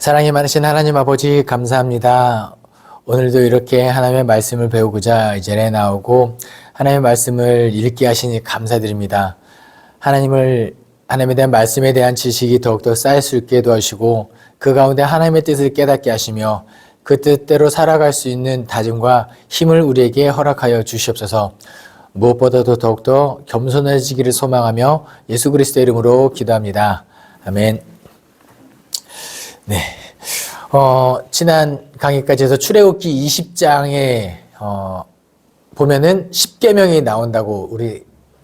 사랑이 많으신 하나님 아버지 감사합니다. 오늘도 이렇게 하나님의 말씀을 배우고자 이 자리에 나오고 하나님의 말씀을 읽게 하시니 감사드립니다. 하나님에 대한 말씀에 대한 지식이 더욱더 쌓일 수 있게 도와주시고 그 가운데 하나님의 뜻을 깨닫게 하시며 그 뜻대로 살아갈 수 있는 다짐과 힘을 우리에게 허락하여 주시옵소서. 무엇보다도 더욱더 겸손해지기를 소망하며 예수 그리스도의 이름으로 기도합니다. 아멘. 네. 지난 강의까지 해서 출애굽기 20장에 보면은 10계명이 나온다고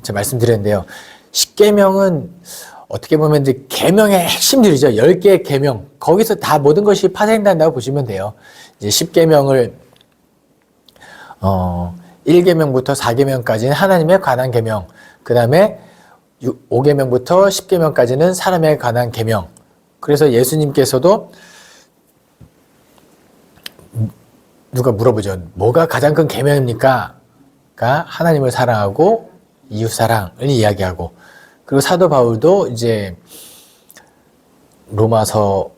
제가 말씀드렸는데요. 10계명은 어떻게 보면 이제 계명의 핵심들이죠. 10개의 계명. 거기서 다 모든 것이 파생된다고 보시면 돼요. 이제 10계명을 1계명부터 4계명까지는 하나님에 관한 계명. 그다음에 5계명부터 10계명까지는 사람에 관한 계명. 그래서 예수님께서도 누가 물어보죠. 뭐가 가장 큰 계명입니까? 하나님을 사랑하고 이웃 사랑을 이야기하고, 그리고 사도 바울도 이제 로마서에서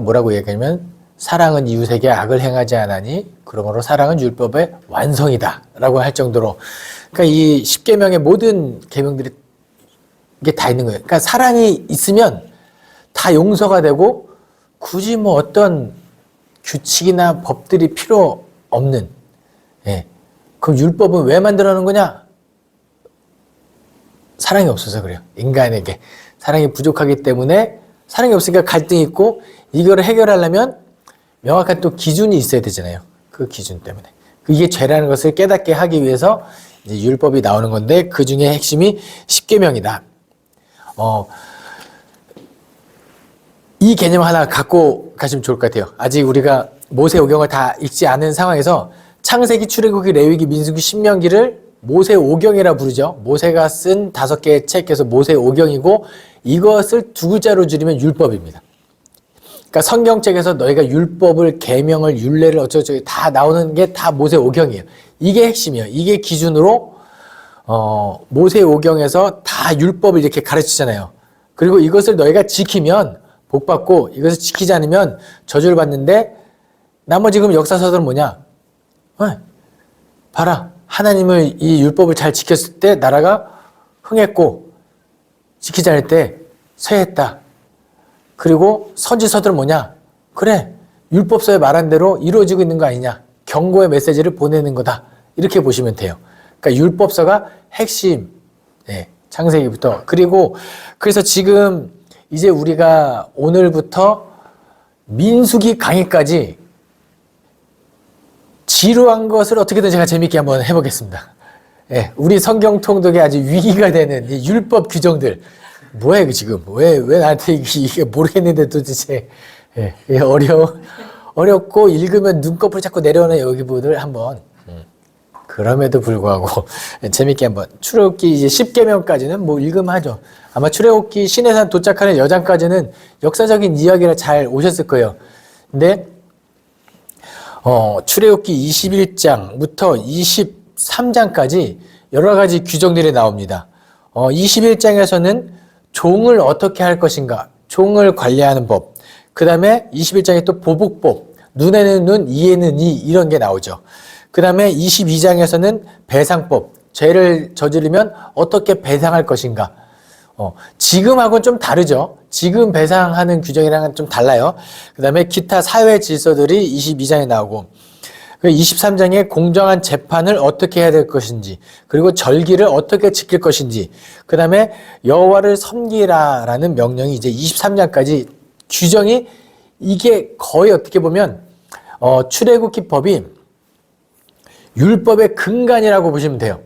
뭐라고 얘기하냐면 사랑은 이웃에게 악을 행하지 않으니 그러므로 사랑은 율법의 완성이다 라고 할 정도로, 그러니까 이 10계명의 모든 계명들이 이게 다 있는 거예요. 그러니까 사랑이 있으면 다 용서가 되고 굳이 뭐 어떤 규칙이나 법들이 필요 없는, 그럼 율법은 왜 만들어 놓은 거냐? 사랑이 없어서 그래요. 인간에게 사랑이 부족하기 때문에, 사랑이 없으니까 갈등이 있고, 이거를 해결하려면 명확한 또 기준이 있어야 되잖아요. 그 기준 때문에 이게 죄라는 것을 깨닫게 하기 위해서 이제 율법이 나오는 건데, 그 중에 핵심이 10계명이다. 이 개념 하나 갖고 가시면 좋을 것 같아요. 아직 우리가 모세오경을 다 읽지 않은 상황에서 창세기, 출애굽기, 레위기, 민수기, 신명기를 모세오경이라 부르죠. 모세가 쓴 5개의 책에서 모세오경이고, 이것을 2글자로 줄이면 율법입니다. 그러니까 성경책에서 너희가 율법을, 계명을, 율례를 어쩌고저쩌고 다 나오는 게 다 모세오경이에요. 이게 핵심이에요. 이게 기준으로 모세오경에서 다 율법을 이렇게 가르치잖아요. 그리고 이것을 너희가 지키면 복받고, 이것을 지키지 않으면 저주를 받는데, 나머지 그럼 역사서들은 뭐냐? 봐라. 하나님을 이 율법을 잘 지켰을 때 나라가 흥했고, 지키지 않을 때 쇠했다. 그리고 선지서들은 뭐냐? 그래, 율법서에 말한 대로 이루어지고 있는 거 아니냐? 경고의 메시지를 보내는 거다. 이렇게 보시면 돼요. 그러니까 율법서가 핵심, 창세기부터. 그래서 지금 이제 우리가 오늘부터 민수기 강의까지 지루한 것을 어떻게든 제가 재밌게 한번 해보겠습니다. 우리 성경 통독에 아주 위기가 되는 이 율법 규정들. 뭐야, 이거 지금? 왜 나한테 이게 모르겠는데 도대체. 어렵고 읽으면 눈꺼풀 자꾸 내려오는 여기 부분을 한번, 그럼에도 불구하고 재밌게 한번, 출애굽기 이제 10계명까지는 뭐 읽으면 하죠. 아마 출애굽기 시내산 도착하는 여장까지는 역사적인 이야기를 잘 오셨을 거예요. 근데 출애굽기 21장부터 23장까지 여러 가지 규정들이 나옵니다. 21장에서는 종을 어떻게 할 것인가, 종을 관리하는 법. 그 다음에 21장에 또 보복법, 눈에는 눈, 이에는 이, 이런 게 나오죠. 그 다음에 22장에서는 배상법, 죄를 저지르면 어떻게 배상할 것인가. 지금하고는 좀 다르죠. 지금 배상하는 규정이랑은 좀 달라요. 그 다음에 기타 사회 질서들이 22장에 나오고, 23장에 공정한 재판을 어떻게 해야 될 것인지, 그리고 절기를 어떻게 지킬 것인지, 그 다음에 여호와를 섬기라라는 명령이 이제 23장까지 규정이, 이게 거의 어떻게 보면 출애굽기법이 율법의 근간이라고 보시면 돼요.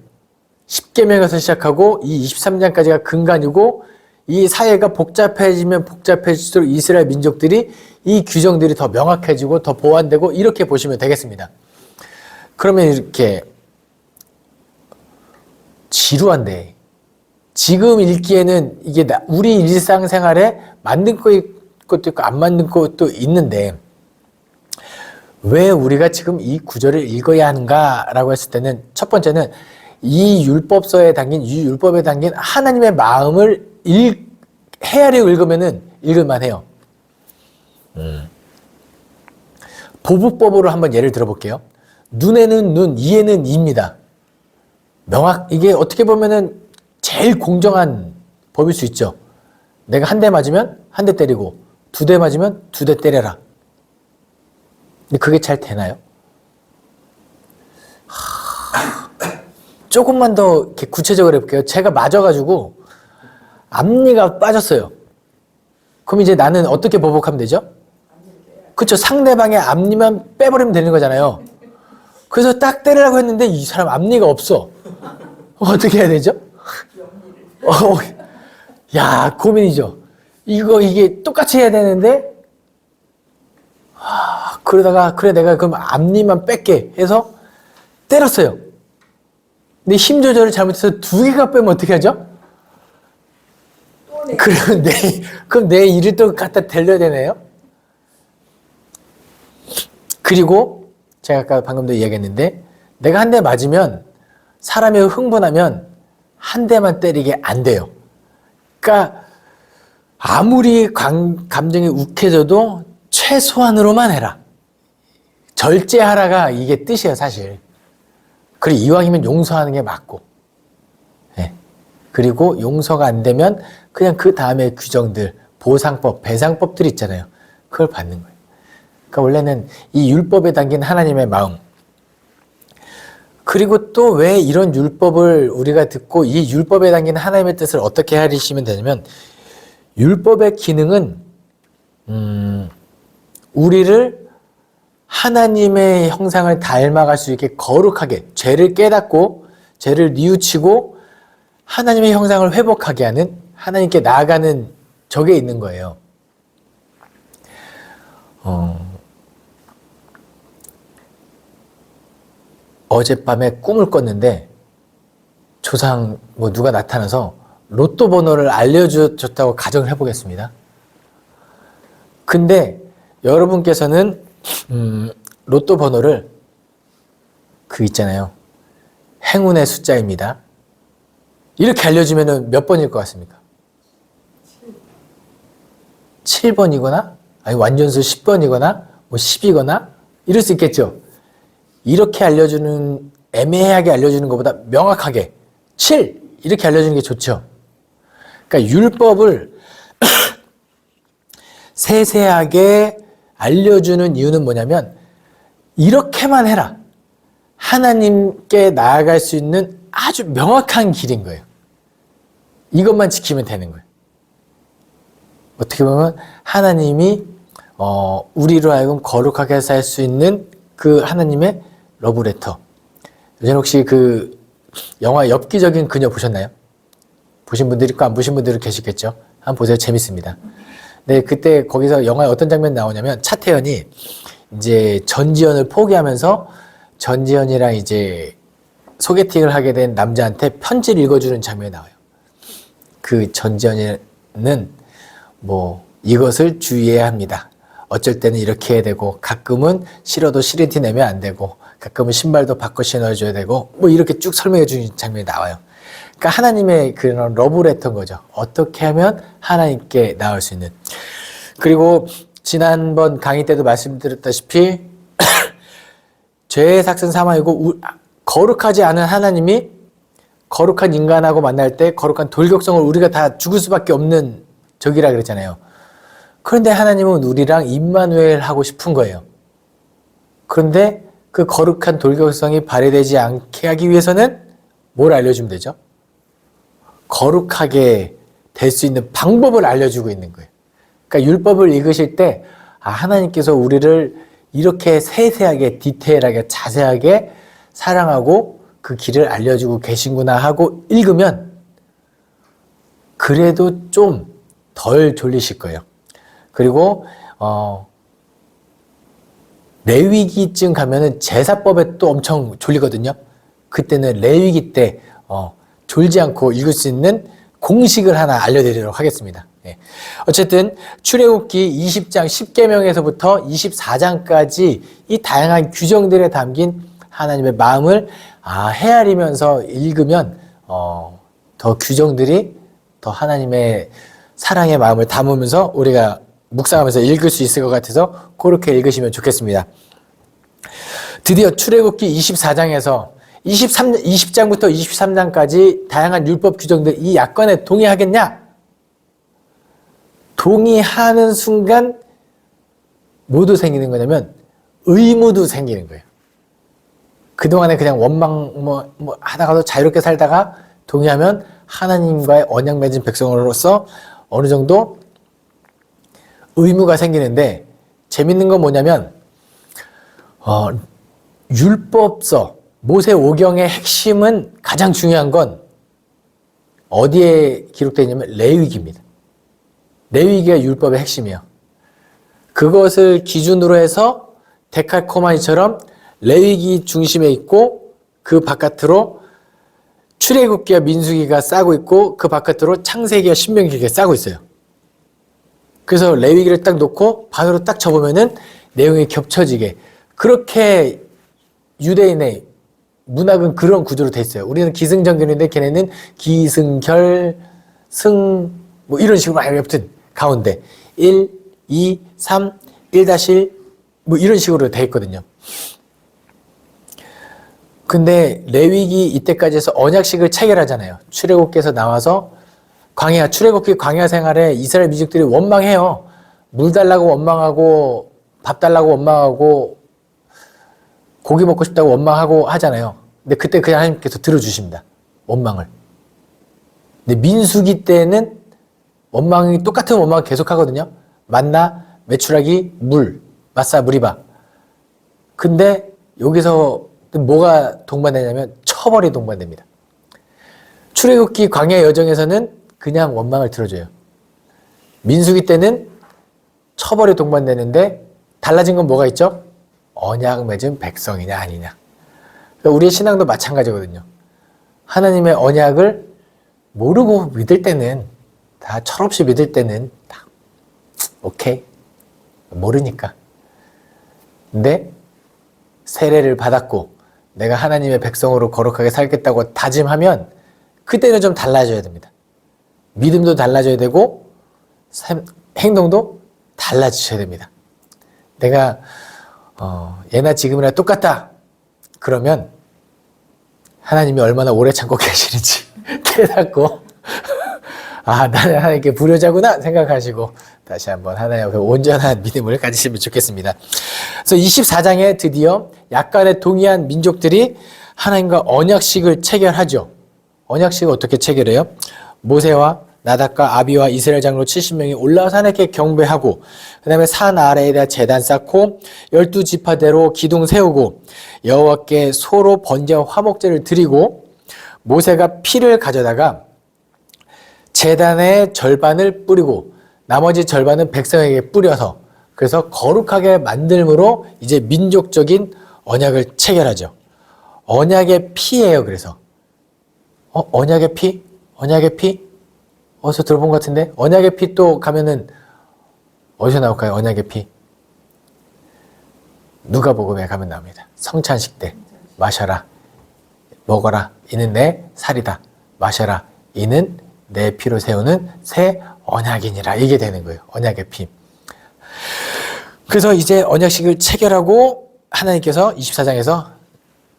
10계명에서 시작하고 이 23장까지가 근간이고, 이 사회가 복잡해지면 복잡해질수록 이스라엘 민족들이 이 규정들이 더 명확해지고 더 보완되고, 이렇게 보시면 되겠습니다. 그러면 이렇게 지루한데, 지금 읽기에는 이게 우리 일상생활에 맞는 것도 있고 안 맞는 것도 있는데, 왜 우리가 지금 이 구절을 읽어야 하는가라고 했을 때는, 첫 번째는 이 율법서에 담긴, 이 율법에 담긴 하나님의 마음을 헤아려 읽으면은 읽을만 해요. 보부법으로 한번 예를 들어볼게요. 눈에는 눈, 이에는 이입니다. 이게 어떻게 보면은 제일 공정한 법일 수 있죠. 내가 한 대 맞으면 한 대 때리고, 두 대 맞으면 두 대 때려라. 근데 그게 잘 되나요? 조금만 더 이렇게 구체적으로 해볼게요. 제가 맞아가지고 앞니가 빠졌어요. 그럼 이제 나는 어떻게 보복하면 되죠? 그쵸. 상대방의 앞니만 빼버리면 되는 거잖아요. 그래서 딱 때리려고 했는데 이 사람 앞니가 없어. 어떻게 해야 되죠? 야, 고민이죠. 이게 똑같이 해야 되는데, 그러다가, 그래, 내가 그럼 앞니만 뺄게 해서 때렸어요. 근데 힘 조절을 잘못해서 두 개가 빼면 어떻게 하죠? 그럼 내 일을 또 갖다 대려야 되네요? 그리고 제가 아까 방금도 이야기했는데, 내가 한 대 맞으면 사람이 흥분하면 한 대만 때리게 안 돼요. 그러니까 아무리 감정이 욱해져도 최소한으로만 해라. 절제하라가 이게 뜻이에요, 사실. 그리고 이왕이면 용서하는 게 맞고. 네. 그리고 용서가 안 되면 그냥 그 다음에 규정들, 보상법, 배상법들이 있잖아요. 그걸 받는 거예요. 그러니까 원래는 이 율법에 담긴 하나님의 마음, 그리고 또 왜 이런 율법을 우리가 듣고 이 율법에 담긴 하나님의 뜻을 어떻게 헤아리시면 되냐면, 율법의 기능은 우리를 하나님의 형상을 닮아갈 수 있게 거룩하게, 죄를 깨닫고 죄를 뉘우치고 하나님의 형상을 회복하게 하는, 하나님께 나아가는 적에 있는 거예요. 어젯밤에 꿈을 꿨는데 조상 누가 나타나서 로또 번호를 알려줬다고 가정을 해보겠습니다. 근데 여러분께서는 로또 번호를 있잖아요. 행운의 숫자입니다. 이렇게 알려주면 몇 번일 것 같습니까? 7번이거나 아니 완전수 10번이거나 10이거나 이럴 수 있겠죠. 이렇게 알려주는, 애매하게 알려주는 것보다 명확하게 7 이렇게 알려주는 게 좋죠. 그러니까 율법을 세세하게 알려주는 이유는 뭐냐면, 이렇게만 해라. 하나님께 나아갈 수 있는 아주 명확한 길인 거예요. 이것만 지키면 되는 거예요. 어떻게 보면 하나님이 우리로 하여금 거룩하게 살 수 있는 그 하나님의 러브레터. 요즘 혹시 그 영화 엽기적인 그녀 보셨나요? 보신 분들이 있고 안 보신 분들은 계시겠죠? 한번 보세요. 재밌습니다. 네, 그때 거기서 영화에 어떤 장면이 나오냐면, 차태현이 이제 전지현을 포기하면서 전지현이랑 이제 소개팅을 하게 된 남자한테 편지를 읽어주는 장면이 나와요. 그 전지현은 이것을 주의해야 합니다. 어쩔 때는 이렇게 해야 되고, 가끔은 싫어도 싫은 티 내면 안 되고, 가끔은 신발도 바꿔 신어줘야 되고, 이렇게 쭉 설명해 주는 장면이 나와요. 그러니까 하나님의 그런 러브레터인 거죠. 어떻게 하면 하나님께 나올 수 있는. 그리고 지난번 강의 때도 말씀드렸다시피 죄의 삭은 사망이고, 거룩하지 않은 하나님이 거룩한 인간하고 만날 때 거룩한 돌격성을 우리가 다 죽을 수밖에 없는 적이라 그랬잖아요. 그런데 하나님은 우리랑 임마누엘 하고 싶은 거예요. 그런데 그 거룩한 돌격성이 발휘되지 않게 하기 위해서는 뭘 알려주면 되죠? 거룩하게 될 수 있는 방법을 알려주고 있는 거예요. 그러니까 율법을 읽으실 때, 하나님께서 우리를 이렇게 세세하게, 디테일하게, 자세하게 사랑하고 그 길을 알려주고 계신구나 하고 읽으면 그래도 좀 덜 졸리실 거예요. 그리고 레위기쯤 가면은 제사법에 또 엄청 졸리거든요. 그때는 레위기 때 졸지 않고 읽을 수 있는 공식을 하나 알려드리도록 하겠습니다. 네. 어쨌든 출애굽기 20장 10계명에서부터 24장까지 이 다양한 규정들에 담긴 하나님의 마음을 헤아리면서 읽으면 더 규정들이 더 하나님의 사랑의 마음을 담으면서 우리가 묵상하면서 읽을 수 있을 것 같아서 그렇게 읽으시면 좋겠습니다. 드디어 출애굽기 24장에서 20장부터 23장까지 다양한 율법 규정들 이 약관에 동의하겠냐? 동의하는 순간 뭐도 생기는 거냐면 의무도 생기는 거예요. 그동안에 그냥 원망 하다가도 자유롭게 살다가 동의하면 하나님과의 언약 맺은 백성으로서 어느 정도 의무가 생기는데 재밌는 건 뭐냐면 율법서 모세 오경의 핵심은 가장 중요한 건 어디에 기록되어 있냐면 레위기입니다. 레위기가 율법의 핵심이에요. 그것을 기준으로 해서 데칼코마니처럼 레위기 중심에 있고 그 바깥으로 출애굽기와 민수기가 싸고 있고 그 바깥으로 창세기와 신명기가 싸고 있어요. 그래서 레위기를 딱 놓고 반으로 딱 접으면은 내용이 겹쳐지게 그렇게 유대인의 문학은 그런 구조로 돼 있어요. 우리는 기승전결인데 걔네는 기승결, 승 뭐 이런 식으로 아무튼 가운데 1, 2, 3, 1-1 뭐 이런 식으로 돼 있거든요. 근데 레위기 이때까지 해서 언약식을 체결하잖아요. 출애굽기에서 나와서 출애굽기 광야 생활에 이스라엘 민족들이 원망해요. 물 달라고 원망하고 밥 달라고 원망하고 고기 먹고 싶다고 원망하고 하잖아요. 근데 그때 그냥 하나님께서 들어주십니다. 원망을. 근데 민수기 때는 똑같은 원망을 계속 하거든요. 만나, 메추라기, 물, 마사, 무리바. 근데 여기서 뭐가 동반되냐면 처벌이 동반됩니다. 출애굽기 광야 여정에서는 그냥 원망을 들어줘요. 민수기 때는 처벌이 동반되는데 달라진 건 뭐가 있죠? 언약 맺은 백성이냐 아니냐. 그러니까 우리의 신앙도 마찬가지거든요. 하나님의 언약을 모르고 믿을 때는 다 철없이 믿을 때는 다 오케이. 모르니까. 근데 세례를 받았고 내가 하나님의 백성으로 거룩하게 살겠다고 다짐하면 그때는 좀 달라져야 됩니다. 믿음도 달라져야 되고 행동도 달라지셔야 됩니다. 내가 예나 지금이나 똑같다. 그러면 하나님이 얼마나 오래 참고 계시는지 깨닫고 나는 하나님께 불효자구나 생각하시고 다시 한번 하나님 앞에 온전한 믿음을 가지시면 좋겠습니다. 그래서 24장에 드디어 약간의 동의한 민족들이 하나님과 언약식을 체결하죠. 언약식을 어떻게 체결해요? 모세와 나답과 아비와 이스라엘 장로 70명이 올라와서 하나님께 경배하고 그 다음에 산 아래에다 제단 쌓고 12지파대로 기둥 세우고 여호와께 소로 번제와 화목제를 드리고 모세가 피를 가져다가 제단의 절반을 뿌리고 나머지 절반은 백성에게 뿌려서 그래서 거룩하게 만들므로 이제 민족적인 언약을 체결하죠. 언약의 피예요. 그래서 언약의 피? 언약의 피? 어디서 들어본 것 같은데? 언약의 피 또 가면은 어디서 나올까요? 언약의 피. 누가복음에 가면 나옵니다. 성찬식 때 마셔라, 먹어라. 이는 내 살이다. 마셔라. 이는 내 피로 세우는 새 언약이니라. 이게 되는 거예요. 언약의 피. 그래서 이제 언약식을 체결하고 하나님께서 24장에서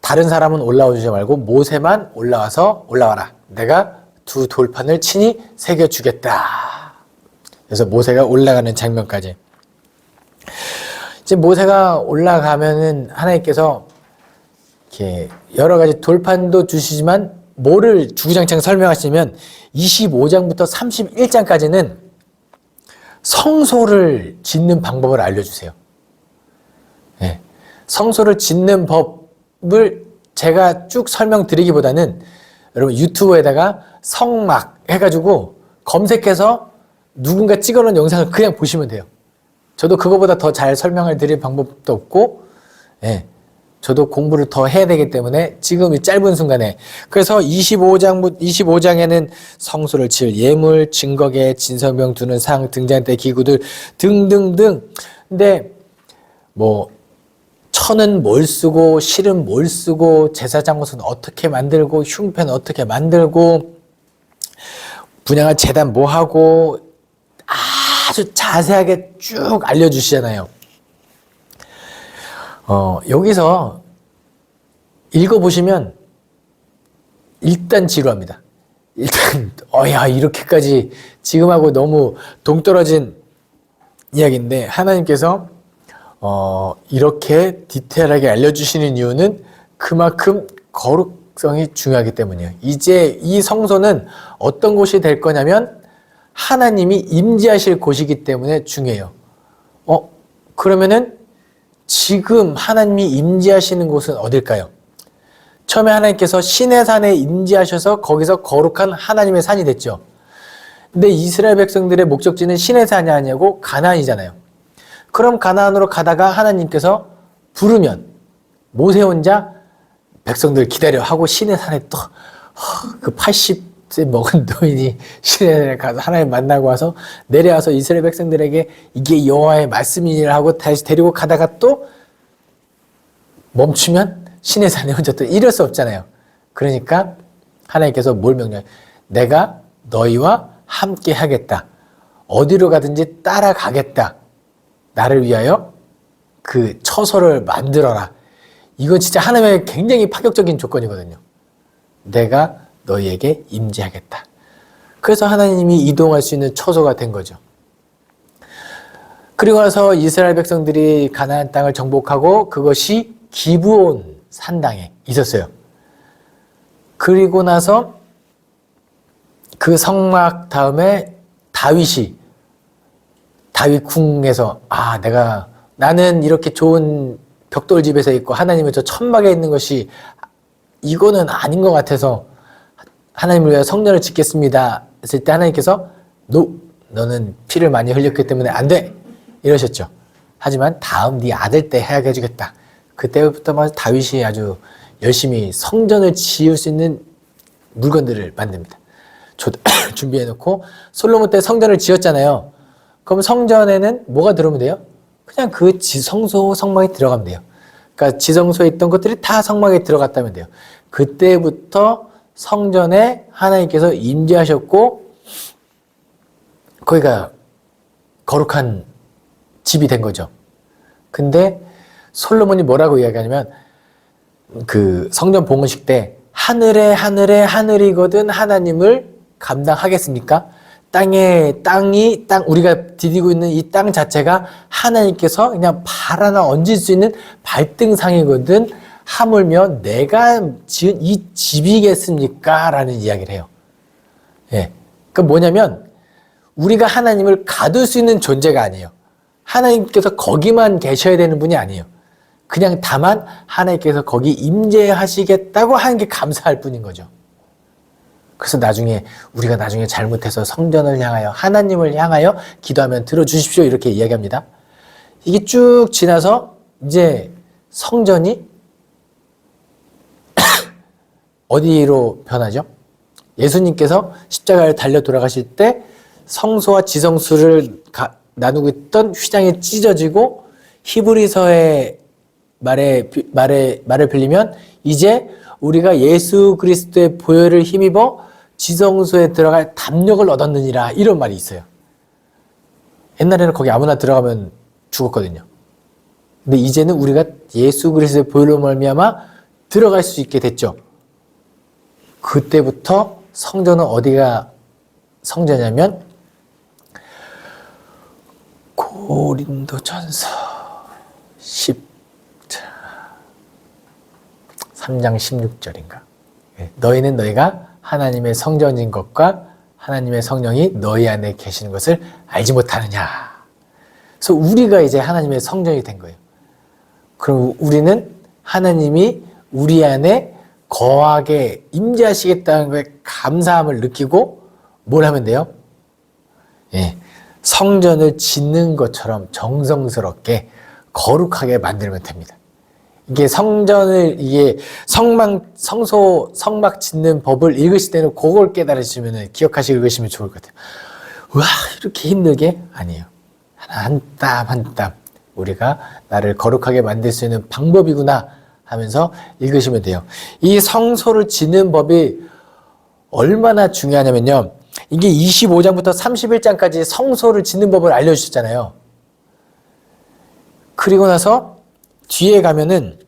다른 사람은 올라오지 말고 모세만 올라와라. 내가 두 돌판을 친히 새겨주겠다. 그래서 모세가 올라가는 장면까지. 이제 모세가 올라가면은 하나님께서 이렇게 여러 가지 돌판도 주시지만 뭐를 주구장창 설명하시면 25장부터 31장까지는 성소를 짓는 방법을 알려주세요. 네. 성소를 짓는 법을 제가 쭉 설명드리기보다는 여러분 유튜브에다가 성막 해가지고 검색해서 누군가 찍어놓은 영상을 그냥 보시면 돼요. 저도 그거보다 더 잘 설명을 드릴 방법도 없고, 예. 저도 공부를 더 해야 되기 때문에 지금 이 짧은 순간에. 그래서 25장에는 성소를 칠 예물, 증거계, 진성병 두는 상, 등잔대 기구들 등등등. 근데 천은 뭘 쓰고 실은 뭘 쓰고 제사장옷은 어떻게 만들고 흉패는 어떻게 만들고 분양할 제단 뭐 하고 아주 자세하게 쭉 알려주시잖아요. 여기서 읽어보시면 일단 지루합니다. 일단 야 이렇게까지 지금하고 너무 동떨어진 이야기인데 하나님께서 이렇게 디테일하게 알려주시는 이유는 그만큼 거룩성이 중요하기 때문이에요. 이제 이 성소는 어떤 곳이 될 거냐면 하나님이 임재하실 곳이기 때문에 중요해요. 그러면은 지금 하나님이 임재하시는 곳은 어딜까요? 처음에 하나님께서 시내산에 임재하셔서 거기서 거룩한 하나님의 산이 됐죠. 근데 이스라엘 백성들의 목적지는 시내산이 아니고 가나안이잖아요. 그럼 가나안으로 가다가 하나님께서 부르면 모세 혼자 백성들 기다려 하고 시내산에 또 그 80세 먹은 노인이 시내산에 가서 하나님 만나고 와서 내려와서 이스라엘 백성들에게 이게 여호와의 말씀이니라 하고 다시 데리고 가다가 또 멈추면 시내산에 혼자 또 이럴 수 없잖아요. 그러니까 하나님께서 뭘 명령해요? 내가 너희와 함께 하겠다. 어디로 가든지 따라가겠다. 나를 위하여 그 처소를 만들어라. 이건 진짜 하나님의 굉장히 파격적인 조건이거든요. 내가 너희에게 임재하겠다. 그래서 하나님이 이동할 수 있는 처소가 된 거죠. 그리고 나서 이스라엘 백성들이 가나안 땅을 정복하고 그것이 기브온 산당에 있었어요. 그리고 나서 그 성막 다음에 다윗 궁에서 나는 이렇게 좋은 벽돌집에서 있고 하나님의 저 천막에 있는 것이 이거는 아닌 것 같아서 하나님을 위하여 성전을 짓겠습니다 했을 때 하나님께서 너는 피를 많이 흘렸기 때문에 안 돼 이러셨죠. 하지만 다음 네 아들 때 해야게 해주겠다. 그때부터 다윗이 아주 열심히 성전을 지을 수 있는 물건들을 만듭니다. 준비해놓고 솔로몬 때 성전을 지었잖아요. 그럼 성전에는 뭐가 들어오면 돼요? 그냥 그 지성소 성막에 들어가면 돼요. 그러니까 지성소에 있던 것들이 다 성막에 들어갔다면 돼요. 그때부터 성전에 하나님께서 임재하셨고 거기가 거룩한 집이 된 거죠. 근데 솔로몬이 뭐라고 이야기하냐면 그 성전 봉헌식 때 하늘이거든 하나님을 감당하겠습니까? 우리가 디디고 있는 이 땅 자체가 하나님께서 그냥 발 하나 얹을 수 있는 발등상이거든 하물며 내가 지은 이 집이겠습니까? 라는 이야기를 해요. 예. 그러니까 뭐냐면 우리가 하나님을 가둘 수 있는 존재가 아니에요. 하나님께서 거기만 계셔야 되는 분이 아니에요. 그냥 다만 하나님께서 거기 임재하시겠다고 하는 게 감사할 뿐인 거죠. 그래서 우리가 나중에 잘못해서 성전을 향하여 하나님을 향하여 기도하면 들어주십시오 이렇게 이야기합니다. 이게 쭉 지나서 이제 성전이 어디로 변하죠? 예수님께서 십자가를 달려 돌아가실 때 성소와 지성소를 나누고 있던 휘장이 찢어지고 히브리서의 말을 빌리면 이제 우리가 예수 그리스도의 보혈을 힘입어 지성소에 들어갈 담력을 얻었느니라 이런 말이 있어요. 옛날에는 거기 아무나 들어가면 죽었거든요. 근데 이제는 우리가 예수 그리스도의 보혈로 말미암아 들어갈 수 있게 됐죠. 그때부터 성전은 어디가 성전이냐면 고린도전서 3장 16절인가. 너희는 너희가 하나님의 성전인 것과 하나님의 성령이 너희 안에 계시는 것을 알지 못하느냐. 그래서 우리가 이제 하나님의 성전이 된 거예요. 그럼 우리는 하나님이 우리 안에 거하게 임재하시겠다는 거에 감사함을 느끼고 뭘 하면 돼요? 성전을 짓는 것처럼 정성스럽게 거룩하게 만들면 됩니다. 이게 성막 짓는 법을 읽으실 때는 그걸 깨달으시면 기억하시고 읽으시면 좋을 것 같아요. 와, 이렇게 힘들게? 아니에요. 한 땀 한 땀 우리가 나를 거룩하게 만들 수 있는 방법이구나 하면서 읽으시면 돼요. 이 성소를 짓는 법이 얼마나 중요하냐면요. 이게 25장부터 31장까지 성소를 짓는 법을 알려주셨잖아요. 그리고 나서 뒤에 가면은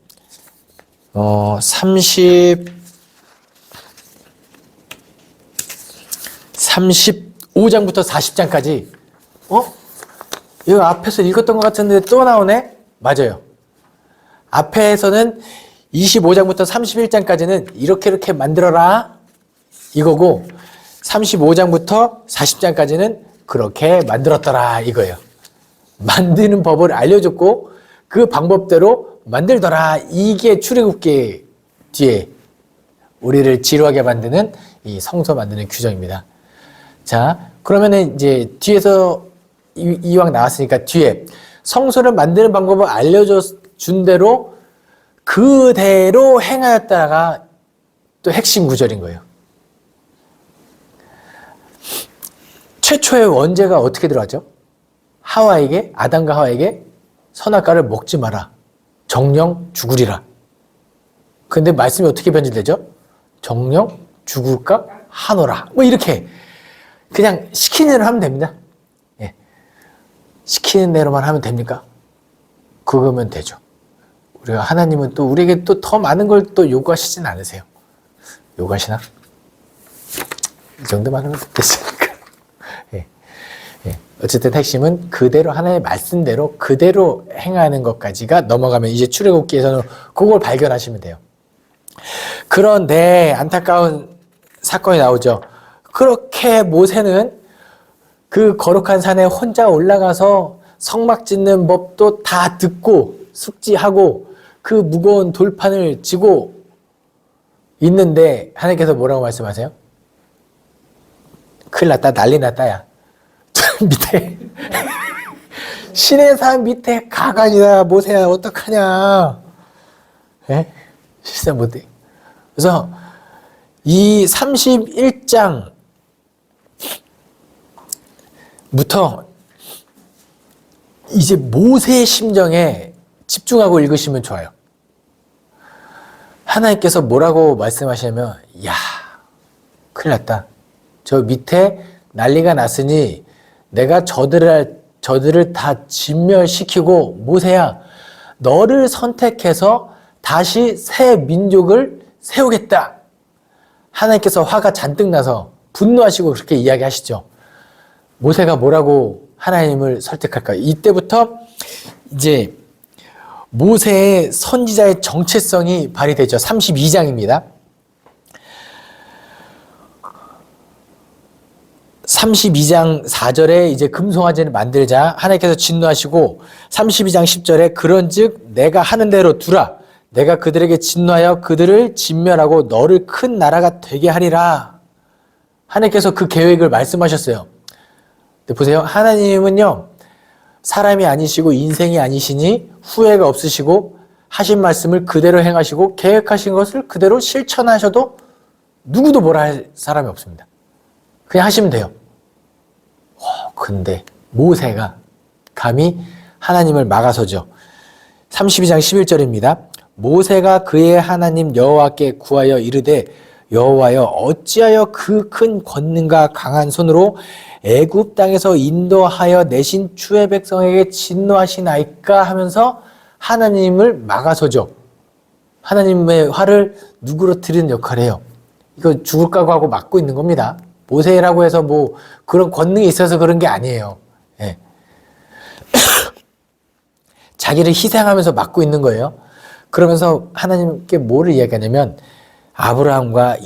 35장부터 40장까지 이거 앞에서 읽었던 것 같은데 또 나오네? 맞아요. 앞에서는 25장부터 31장까지는 이렇게 만들어라 이거고 35장부터 40장까지는 그렇게 만들었더라 이거예요. 만드는 법을 알려줬고 그 방법대로 만들더라. 이게 출애굽기 뒤에 우리를 지루하게 만드는 이 성소 만드는 규정입니다. 자, 그러면은 이제 뒤에서 이왕 나왔으니까 뒤에 성소를 만드는 방법을 알려준 대로 그대로 행하였다가 또 핵심 구절인 거예요. 최초의 원죄가 어떻게 들어가죠? 아담과 하와에게 선악과를 먹지 마라. 정령 죽으리라. 근데 말씀이 어떻게 변질되죠? 정령 죽을까 하노라. 뭐 이렇게 그냥 시키는 대로 하면 됩니다. 예. 시키는 대로만 하면 됩니까? 그거면 되죠. 우리가 하나님은 또 우리에게 또 더 많은 걸 또 요구하시진 않으세요. 요구하시나? 이 정도만 하면 됐으니까. 예. 예. 어쨌든 핵심은 그대로 하나님의 말씀대로 그대로 행하는 것까지가 넘어가면 이제 출애굽기에서는 그걸 발견하시면 돼요. 그런데 안타까운 사건이 나오죠. 그렇게 모세는 그 거룩한 산에 혼자 올라가서 성막 짓는 법도 다 듣고 숙지하고 그 무거운 돌판을 지고 있는데 하나님께서 뭐라고 말씀하세요? 큰일 났다, 난리 났다, 야. 밑에 시내산 밑에 가관이다, 모세야 어떡하냐. 예? 실상 못해. 그래서 이 31장부터 이제 모세의 심정에 집중하고 읽으시면 좋아요. 하나님께서 뭐라고 말씀하시냐면, 야, 큰일 났다. 저 밑에 난리가 났으니 내가 저들을 다 진멸시키고 모세야, 너를 선택해서 다시 새 민족을 세우겠다. 하나님께서 화가 잔뜩 나서 분노하시고 그렇게 이야기하시죠. 모세가 뭐라고 하나님을 설득할까요? 이때부터 이제 모세의 선지자의 정체성이 발휘되죠. 32장입니다. 32장 4절에 이제 금송아지를 만들자 하나님께서 진노하시고 32장 10절에 그런즉 내가 하는 대로 두라. 내가 그들에게 진노하여 그들을 진멸하고 너를 큰 나라가 되게 하리라. 하나님께서 그 계획을 말씀하셨어요. 근데 보세요. 하나님은요, 사람이 아니시고 인생이 아니시니 후회가 없으시고 하신 말씀을 그대로 행하시고 계획하신 것을 그대로 실천하셔도 누구도 뭐라 할 사람이 없습니다. 그냥 하시면 돼요. 근데 모세가 감히 하나님을 막아서죠. 32장 11절입니다. 모세가 그의 하나님 여호와께 구하여 이르되 여호와여 어찌하여 그 큰 권능과 강한 손으로 애굽 땅에서 인도하여 내신 주의 백성에게 진노하시나이까 하면서 하나님을 막아서죠. 하나님의 화를 누그러뜨리는 역할이에요. 이거 죽을 각오하고 막고 있는 겁니다. 모세라고 해서 뭐 그런 권능이 있어서 그런 게 아니에요. 예. 자기를 희생하면서 막고 있는 거예요. 그러면서 하나님께 뭐를 이야기하냐면 아브라함과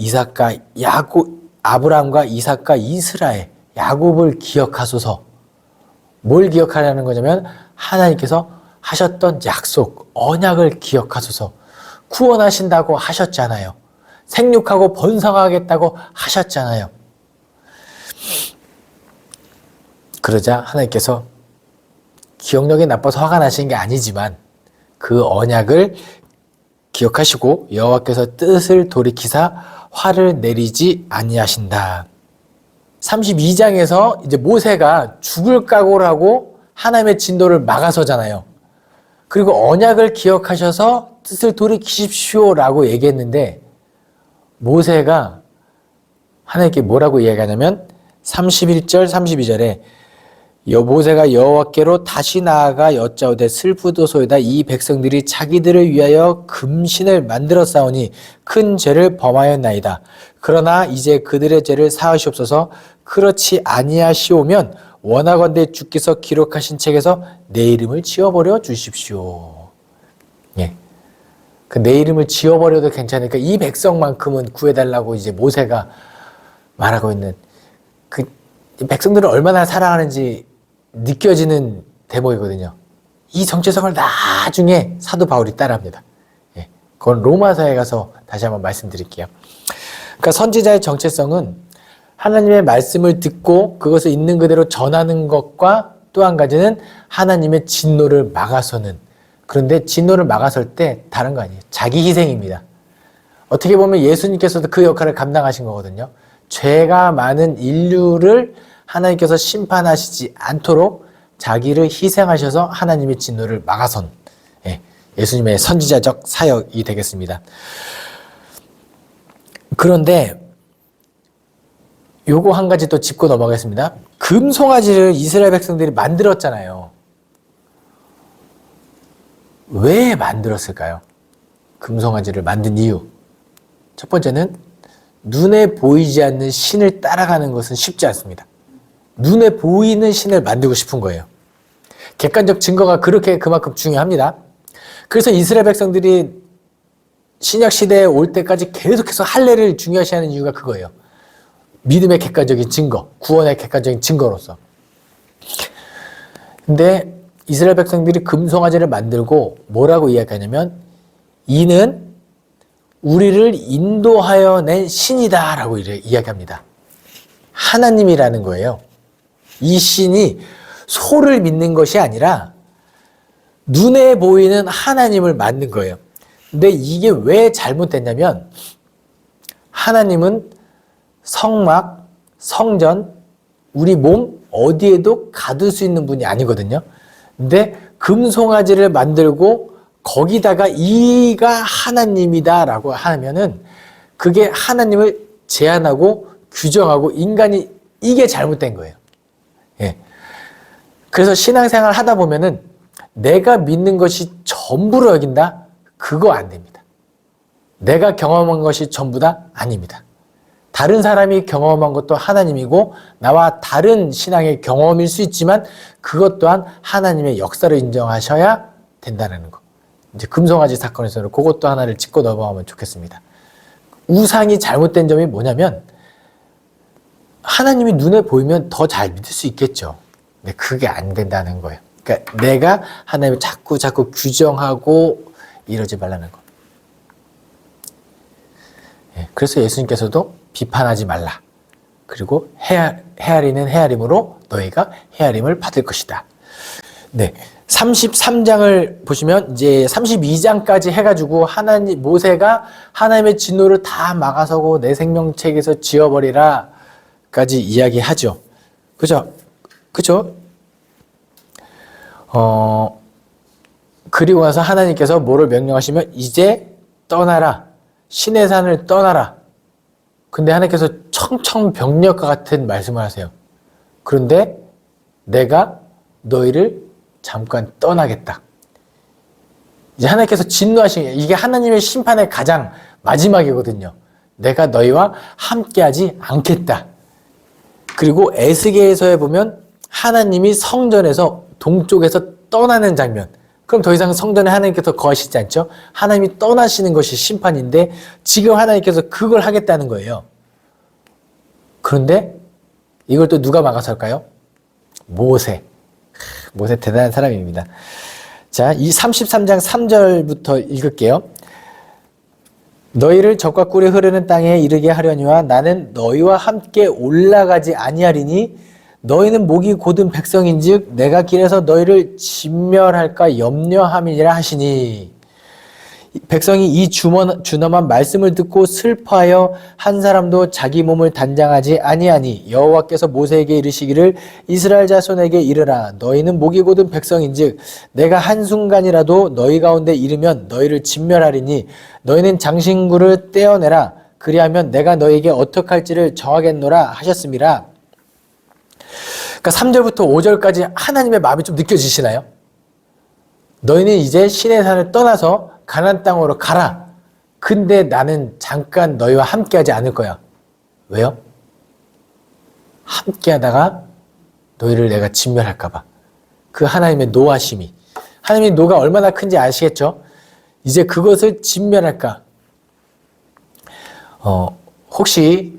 이삭과 이스라엘, 야곱을 기억하소서. 뭘 기억하려는 거냐면 하나님께서 하셨던 약속, 언약을 기억하소서. 구원하신다고 하셨잖아요. 생육하고 번성하겠다고 하셨잖아요. 그러자 하나님께서 기억력이 나빠서 화가 나시는 게 아니지만 그 언약을 기억하시고 여호와께서 뜻을 돌이키사 화를 내리지 아니하신다. 32장에서 이제 모세가 죽을 각오를 하고 하나님의 진도를 막아서잖아요. 그리고 언약을 기억하셔서 뜻을 돌이키십시오라고 얘기했는데 모세가 하나님께 뭐라고 이야기하냐면 31절 32절에 모세가 여호와께로 다시 나아가 여짜오되 슬프도소이다. 이 백성들이 자기들을 위하여 금신을 만들어 싸우니 큰 죄를 범하였나이다. 그러나 이제 그들의 죄를 사하시옵소서. 그렇지 아니하시오면 원하건대 주께서 기록하신 책에서 내 이름을 지워버려 주십시오. 예. 그 내 이름을 지워버려도 괜찮으니까 이 백성만큼은 구해달라고 이제 모세가 말하고 있는 그 백성들을 얼마나 사랑하는지 느껴지는 대목이거든요. 이 정체성을 나중에 사도 바울이 따라합니다. 예. 그건 로마서에 가서 다시 한번 말씀드릴게요. 그러니까 선지자의 정체성은 하나님의 말씀을 듣고 그것을 있는 그대로 전하는 것과 또 한 가지는 하나님의 진노를 막아서는, 그런데 진노를 막아설 때 다른 거 아니에요. 자기 희생입니다. 어떻게 보면 예수님께서도 그 역할을 감당하신 거거든요. 죄가 많은 인류를 하나님께서 심판하시지 않도록 자기를 희생하셔서 하나님의 진노를 막아선 예수님의 선지자적 사역이 되겠습니다. 그런데 요거 한 가지 또 짚고 넘어가겠습니다. 금송아지를 이스라엘 백성들이 만들었잖아요. 왜 만들었을까요? 금송아지를 만든 이유. 첫 번째는 눈에 보이지 않는 신을 따라가는 것은 쉽지 않습니다. 눈에 보이는 신을 만들고 싶은 거예요. 객관적 증거가 그만큼 중요합니다. 그래서 이스라엘 백성들이 신약 시대에 올 때까지 계속해서 할례를 중요시하는 이유가 그거예요. 믿음의 객관적인 증거, 구원의 객관적인 증거로서. 근데 이스라엘 백성들이 금송아지를 만들고 뭐라고 이야기하냐면 이는 우리를 인도하여 낸 신이다 라고 이야기합니다. 하나님이라는 거예요. 이 신이 소를 믿는 것이 아니라 눈에 보이는 하나님을 만든 거예요. 근데 이게 왜 잘못됐냐면 하나님은 성막, 성전, 우리 몸 어디에도 가둘 수 있는 분이 아니거든요. 근데 금송아지를 만들고 거기다가 이가 하나님이다 라고 하면은 그게 하나님을 제한하고 규정하고 인간이 이게 잘못된 거예요. 예. 그래서 신앙생활 하다 보면은 내가 믿는 것이 전부로 여긴다? 그거 안 됩니다. 내가 경험한 것이 전부다? 아닙니다. 다른 사람이 경험한 것도 하나님이고 나와 다른 신앙의 경험일 수 있지만 그것 또한 하나님의 역사를 인정하셔야 된다는 거. 이제 금송아지 사건에서는 그것도 하나를 짚고 넘어가면 좋겠습니다. 우상이 잘못된 점이 뭐냐면 하나님이 눈에 보이면 더 잘 믿을 수 있겠죠. 근데 그게 안 된다는 거예요. 그러니까 내가 하나님을 자꾸 규정하고 이러지 말라는 거. 그래서 예수님께서도 비판하지 말라. 그리고 헤아리는 헤아림으로 너희가 헤아림을 받을 것이다. 네. 33장을 보시면 이제 32장까지 해가지고 모세가 하나님의 진노를 다 막아서고 내 생명책에서 지워버리라 까지 이야기하죠. 그죠? 그리고 나서 하나님께서 뭐를 명령하시면 이제 떠나라. 신의 산을 떠나라. 근데 하나님께서 청청병력과 같은 말씀을 하세요. 그런데 내가 너희를 잠깐 떠나겠다. 이제 하나님께서 진노하신 이게 하나님의 심판의 가장 마지막이거든요. 내가 너희와 함께하지 않겠다. 그리고 에스겔서에 보면 하나님이 성전에서 동쪽에서 떠나는 장면. 그럼 더 이상 성전에 하나님께서 거하시지 않죠? 하나님이 떠나시는 것이 심판인데 지금 하나님께서 그걸 하겠다는 거예요. 그런데 이걸 또 누가 막아설까요? 모세. 모세 대단한 사람입니다. 자, 이 33장 3절부터 읽을게요. 너희를 적과 꿀이 흐르는 땅에 이르게 하려니와 나는 너희와 함께 올라가지 아니하리니 너희는 목이 곧은 백성인즉 내가 길에서 너희를 진멸할까 염려함이니라 하시니 백성이 이 준엄한 말씀을 듣고 슬퍼하여 한 사람도 자기 몸을 단장하지 아니하니 여호와께서 모세에게 이르시기를 이스라엘 자손에게 이르라 너희는 목이 곧은 백성인즉 내가 한순간이라도 너희 가운데 이르면 너희를 진멸하리니 너희는 장신구를 떼어내라 그리하면 내가 너희에게 어떡할지를 정하겠노라 하셨음이라. 그러니까 3절부터 5절까지 하나님의 마음이 좀 느껴지시나요? 너희는 이제 시내 산을 떠나서 가나안 땅으로 가라. 근데 나는 잠깐 너희와 함께하지 않을 거야. 왜요? 함께하다가 너희를 내가 진멸할까 봐. 그 하나님의 노하심이. 하나님의 노가 얼마나 큰지 아시겠죠? 이제 그것을 진멸할까. 혹시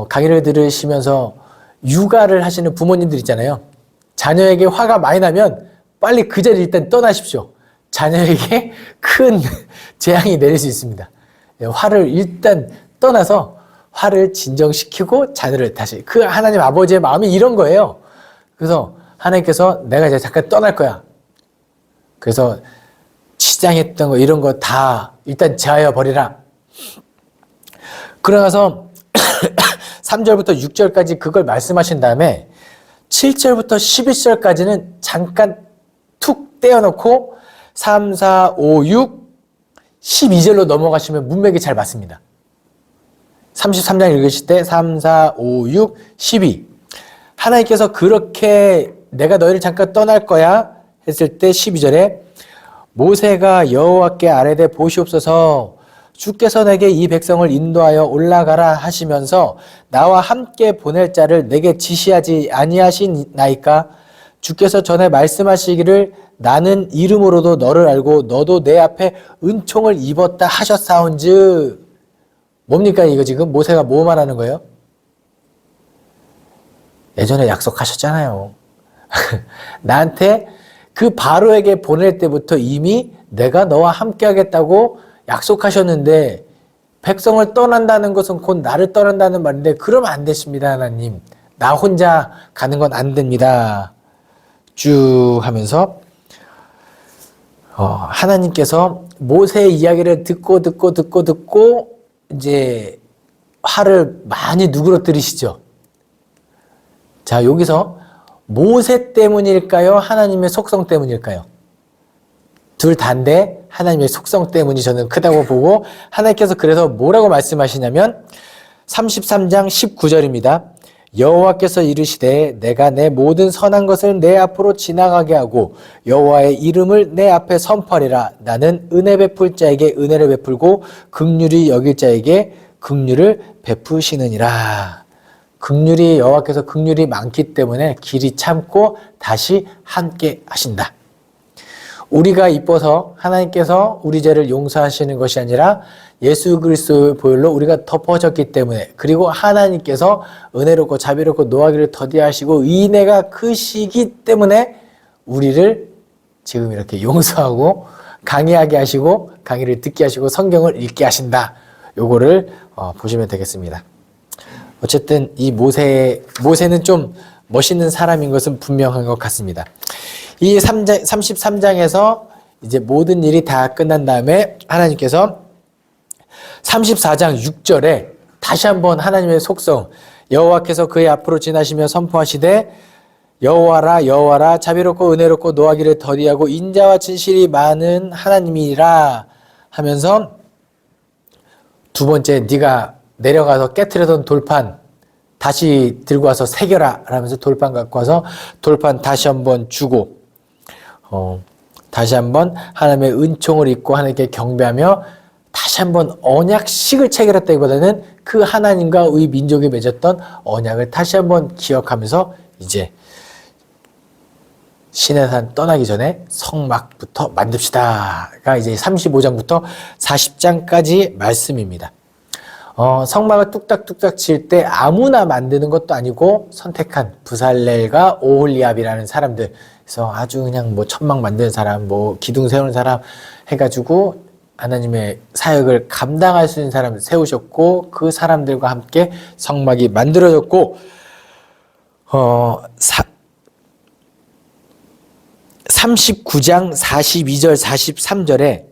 강의를 들으시면서 육아를 하시는 부모님들 있잖아요. 자녀에게 화가 많이 나면 빨리 그 자리를 일단 떠나십시오. 자녀에게 큰 재앙이 내릴 수 있습니다. 화를 일단 떠나서 화를 진정시키고 자녀를 다시, 그 하나님 아버지의 마음이 이런 거예요. 그래서 하나님께서 내가 이제 잠깐 떠날 거야. 그래서 치장했던 거 이런 거 다 일단 제하여 버리라. 그러나서 3절부터 6절까지 그걸 말씀하신 다음에 7절부터 11절까지는 잠깐 툭 떼어놓고 3, 4, 5, 6, 12절로 넘어가시면 문맥이 잘 맞습니다. 33장 읽으실 때 3, 4, 5, 6, 12 하나님께서 그렇게 내가 너희를 잠깐 떠날 거야 했을 때 12절에 모세가 여호와께 아뢰되 보시옵소서 주께서 내게 이 백성을 인도하여 올라가라 하시면서 나와 함께 보낼 자를 내게 지시하지 아니하시나이까 주께서 전에 말씀하시기를 나는 이름으로도 너를 알고 너도 내 앞에 은총을 입었다 하셨사온즉 뭡니까 이거 지금 모세가 뭐 말하는 거예요? 예전에 약속하셨잖아요. 나한테 그 바로에게 보낼 때부터 이미 내가 너와 함께 하겠다고 약속하셨는데 백성을 떠난다는 것은 곧 나를 떠난다는 말인데 그러면 안 되십니다 하나님. 나 혼자 가는 건 안 됩니다. 쭉 하면서 하나님께서 모세의 이야기를 듣고 이제 화를 많이 누그러뜨리시죠. 자, 여기서 모세 때문일까요? 하나님의 속성 때문일까요? 둘 다인데 하나님의 속성 때문이 저는 크다고 보고 하나님께서 그래서 뭐라고 말씀하시냐면 33장 19절입니다. 여호와께서 이르시되 내가 내 모든 선한 것을 내 앞으로 지나가게 하고 여호와의 이름을 내 앞에 선포하리라. 나는 은혜 베풀 자에게 은혜를 베풀고 긍휼히 여길 자에게 긍휼을 베푸시느니라. 긍휼이 여호와께서 긍휼이 많기 때문에 길이 참고 다시 함께 하신다. 우리가 이뻐서 하나님께서 우리 죄를 용서하시는 것이 아니라 예수 그리스도의 보혈로 우리가 덮어졌기 때문에 그리고 하나님께서 은혜롭고 자비롭고 노하기를 더디하시고 은혜가 크시기 때문에 우리를 지금 이렇게 용서하고 강의하게 하시고 강의를 듣게 하시고 성경을 읽게 하신다. 요거를 보시면 되겠습니다. 어쨌든 이 모세는 좀 멋있는 사람인 것은 분명한 것 같습니다. 이 33장에서 이제 모든 일이 다 끝난 다음에 하나님께서 34장 6절에 다시 한번 하나님의 속성 여호와께서 그의 앞으로 지나시며 선포하시되 여호와라 여호와라 자비롭고 은혜롭고 노하기를 더디하고 인자와 진실이 많은 하나님이라 하면서 두 번째 네가 내려가서 깨트려던 돌판 다시 들고 와서 새겨라 라면서 돌판 갖고 와서 돌판 다시 한번 주고 다시 한번 하나님의 은총을 입고 하나님께 경배하며 다시 한번 언약식을 체결했다기보다는 그 하나님과 의 민족이 맺었던 언약을 다시 한번 기억하면서 이제 시내산 떠나기 전에 성막부터 만듭시다가 이제 35장부터 40장까지 말씀입니다. 성막을 뚝딱뚝딱 지을 때 아무나 만드는 것도 아니고 선택한 부살렐과 오홀리압이라는 사람들, 그래서 아주 그냥 뭐 천막 만드는 사람, 뭐 기둥 세우는 사람 해가지고 하나님의 사역을 감당할 수 있는 사람을 세우셨고 그 사람들과 함께 성막이 만들어졌고 39장 42절 43절에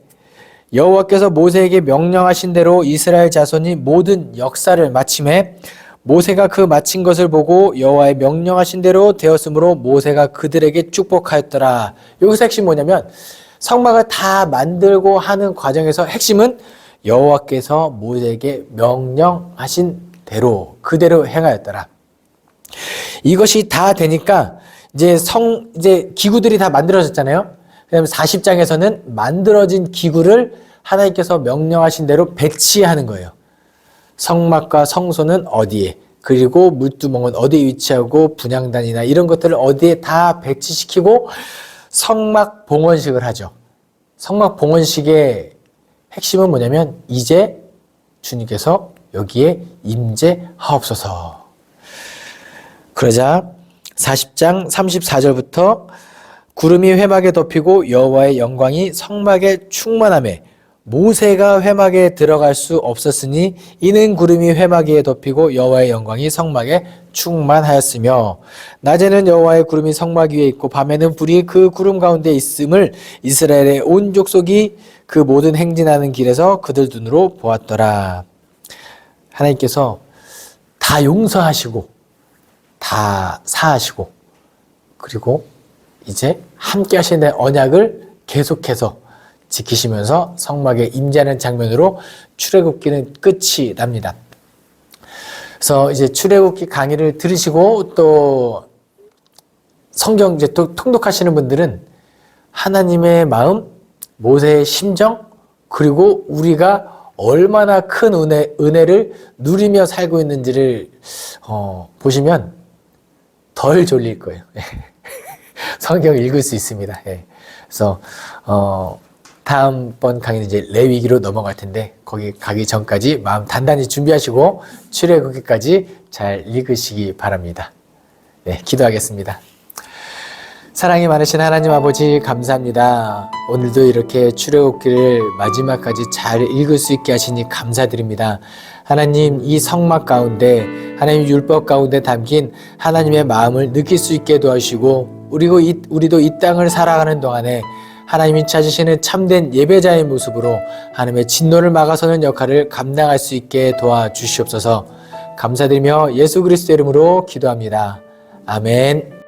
여호와께서 모세에게 명령하신 대로 이스라엘 자손이 모든 역사를 마침에 모세가 그 마친 것을 보고 여호와의 명령하신 대로 되었으므로 모세가 그들에게 축복하였더라. 여기서 핵심이 뭐냐면 성막을 다 만들고 하는 과정에서 핵심은 여호와께서 모세에게 명령하신 대로 그대로 행하였더라. 이것이 다 되니까 이제 기구들이 다 만들어졌잖아요. 그다음에 40장에서는 만들어진 기구를 하나님께서 명령하신 대로 배치하는 거예요. 성막과 성소는 어디에, 그리고 물두멍은 어디에 위치하고 분향단이나 이런 것들을 어디에 다 배치시키고 성막 봉헌식을 하죠. 성막 봉헌식의 핵심은 뭐냐면 이제 주님께서 여기에 임재하옵소서. 그러자 40장 34절부터 구름이 회막에 덮이고 여호와의 영광이 성막에 충만하매 모세가 회막에 들어갈 수 없었으니 이는 구름이 회막 위에 덮이고 여호와의 영광이 성막에 충만하였으며 낮에는 여호와의 구름이 성막 위에 있고 밤에는 불이 그 구름 가운데 있음을 이스라엘의 온 족속이 그 모든 행진하는 길에서 그들 눈으로 보았더라. 하나님께서 다 용서하시고 다 사하시고 그리고 이제 함께 하시는 언약을 계속해서 지키시면서 성막에 임재하는 장면으로 출애굽기는 끝이 납니다. 그래서 이제 출애굽기 강의를 들으시고 또 성경 이제 또 통독하시는 분들은 하나님의 마음, 모세의 심정, 그리고 우리가 얼마나 큰 은혜를 누리며 살고 있는지를 보시면 덜 졸릴 거예요. 성경을 읽을 수 있습니다. 그래서 다음번 강의는 이제 레위기로 넘어갈 텐데 거기 가기 전까지 마음 단단히 준비하시고 출애굽기까지 잘 읽으시기 바랍니다. 네, 기도하겠습니다. 사랑이 많으신 하나님 아버지 감사합니다. 오늘도 이렇게 출애굽기를 마지막까지 잘 읽을 수 있게 하시니 감사드립니다. 하나님, 이 성막 가운데 하나님 율법 가운데 담긴 하나님의 마음을 느낄 수 있게 도와주시고 우리도 이 땅을 살아가는 동안에 하나님이 찾으시는 참된 예배자의 모습으로 하나님의 진노를 막아서는 역할을 감당할 수 있게 도와주시옵소서. 감사드리며 예수 그리스도의 이름으로 기도합니다. 아멘.